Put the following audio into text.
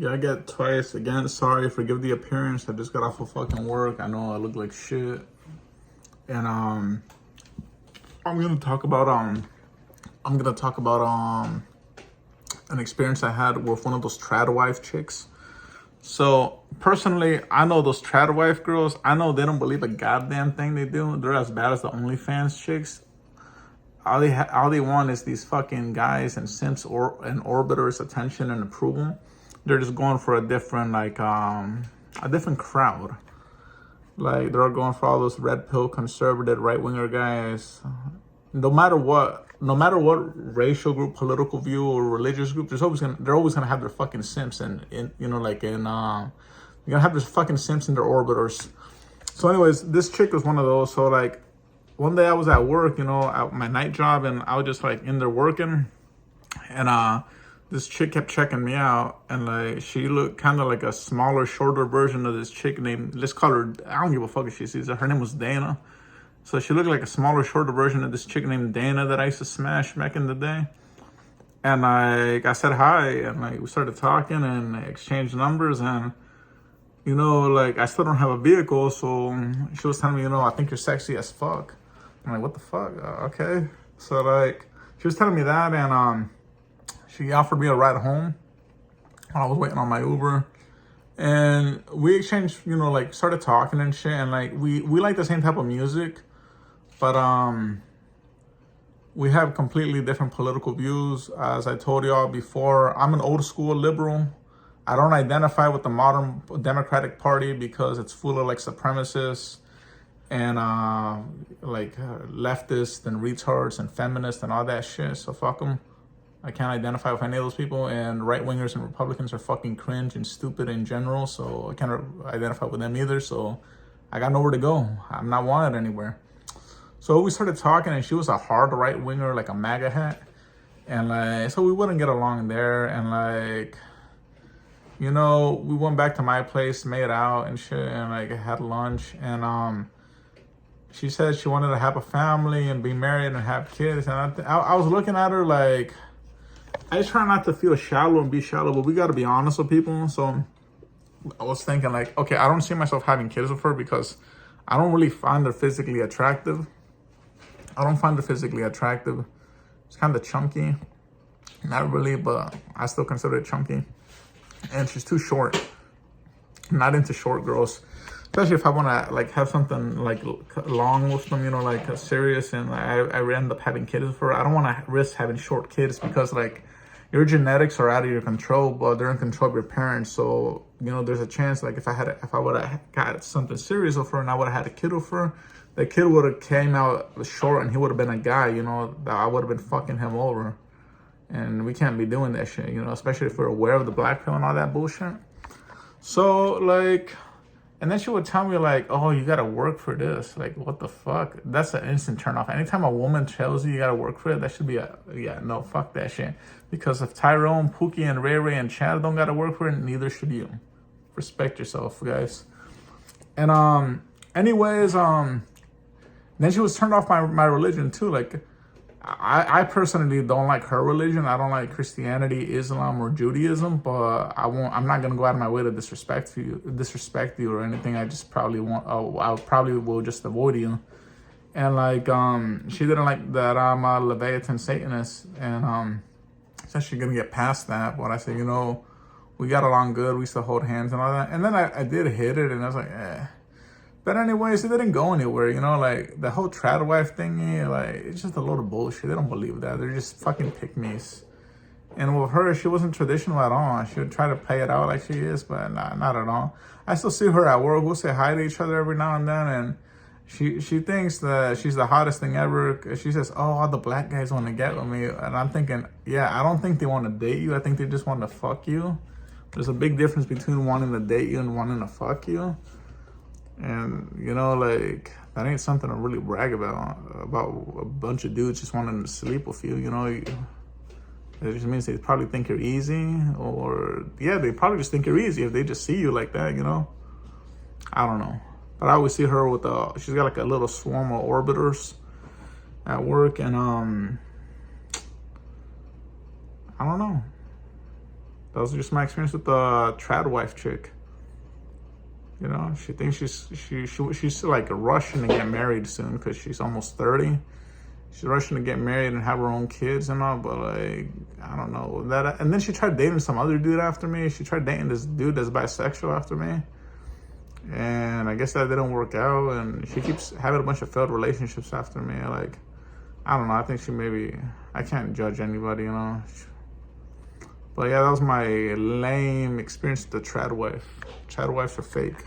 Yeah, I get twice. Again, sorry, forgive the appearance. I just got off of fucking work. I know I look like shit. And I'm gonna talk about an experience I had with one of those trad wife chicks. So personally, I know those trad wife girls. I know they don't believe a goddamn thing they do. They're as bad as the OnlyFans chicks. All they want is these fucking guys and simps and orbiters' attention and approval. They're just going for a different a different crowd. Like they're going for all those red pill conservative right winger guys. No matter what racial group, political view, or religious group, they're always gonna have their fucking simps and you're gonna have their fucking simps in their orbiters. So anyways, this chick was one of those. So like one day I was at work, at my night job, and I was just like in there working, and this chick kept checking me out, and like she looked kind of like a smaller, shorter version of this chick named, let's call her, I don't give a fuck if she sees it, her name was Dana. So she looked like a smaller, shorter version of this chick named Dana that I used to smash back in the day. And I said hi, and like we started talking and exchanged numbers, and I still don't have a vehicle, so she was telling me, I think you're sexy as fuck. I'm like, what the fuck? Okay. So like she was telling me that, and she offered me a ride home while I was waiting on my Uber. And we exchanged, started talking and shit. And like, we like the same type of music, but we have completely different political views. As I told y'all before, I'm an old school liberal. I don't identify with the modern Democratic Party because it's full of like supremacists and leftists and retards and feminists and all that shit. So fuck them. I can't identify with any of those people, and right-wingers and Republicans are fucking cringe and stupid in general, so I can't identify with them either, so I got nowhere to go. I'm not wanted anywhere. So we started talking, and she was a hard right-winger, like a MAGA hat, and like, so we wouldn't get along there, and like, we went back to my place, made out and shit, and like had lunch, and she said she wanted to have a family and be married and have kids, and I was looking at her like, I try not to feel shallow and be shallow, but we got to be honest with people. So I was thinking like, okay, I don't see myself having kids with her because I don't really find her physically attractive. It's kind of chunky. Not really, but I still consider it chunky. And she's too short. I'm not into short girls. Especially if I want to like have something like long with them, serious, and I end up having kids with her. I don't want to risk having short kids because like your genetics are out of your control, but they're in control of your parents. So there's a chance like if I would have got something serious with her and I would have had a kid with her, the kid would have came out short and he would have been a guy. That I would have been fucking him over, and we can't be doing that shit. Especially if we're aware of the black pill and all that bullshit. So like. And then she would tell me like, oh, you got to work for this. Like, what the fuck? That's an instant turn off. Anytime a woman tells you got to work for it, that should be no, fuck that shit. Because if Tyrone, Pookie, and Ray Ray and Chad don't got to work for it, neither should you. Respect yourself, guys. And anyways, then she was turned off my religion too. Like, I personally don't like her religion. I don't like Christianity, Islam, or Judaism, but I'm not gonna go out of my way to disrespect you or anything. I just probably I probably will just avoid you. And like, she didn't like that I'm a Leviathan Satanist, and so she's gonna get past that. But I said, we got along good. We used to hold hands and all that. And then I did hit it, and I was like, eh. But anyways, it didn't go anywhere, like the whole trad wife thingy, like it's just a load of bullshit. They don't believe that. They're just fucking pick-me's. And with her, she wasn't traditional at all. She would try to play it out like she is, but not at all. I still see her at work. We'll say hi to each other every now and then, and she thinks that she's the hottest thing ever. She says, oh, all the black guys want to get with me. And I'm thinking, yeah, I don't think they want to date you. I think they just want to fuck you. There's a big difference between wanting to date you and wanting to fuck you. And, like, that ain't something to really brag about a bunch of dudes just wanting to sleep with you, It just means they probably think you're easy, or, yeah, they probably just think you're easy if they just see you like that, I don't know. But I always see her with she's got like a little swarm of orbiters at work, and, I don't know. that was just my experience with the trad wife chick. You know, she thinks she's like rushing to get married soon because she's almost 30. She's rushing to get married and have her own kids and all, but like, I don't know that. And then she tried dating some other dude after me. She tried dating this dude that's bisexual after me, and I guess that didn't work out. And she keeps having a bunch of failed relationships after me. Like, I don't know. I think she maybe, I can't judge anybody, you know. But yeah, that was my lame experience with the trad wife. Trad wives are fake.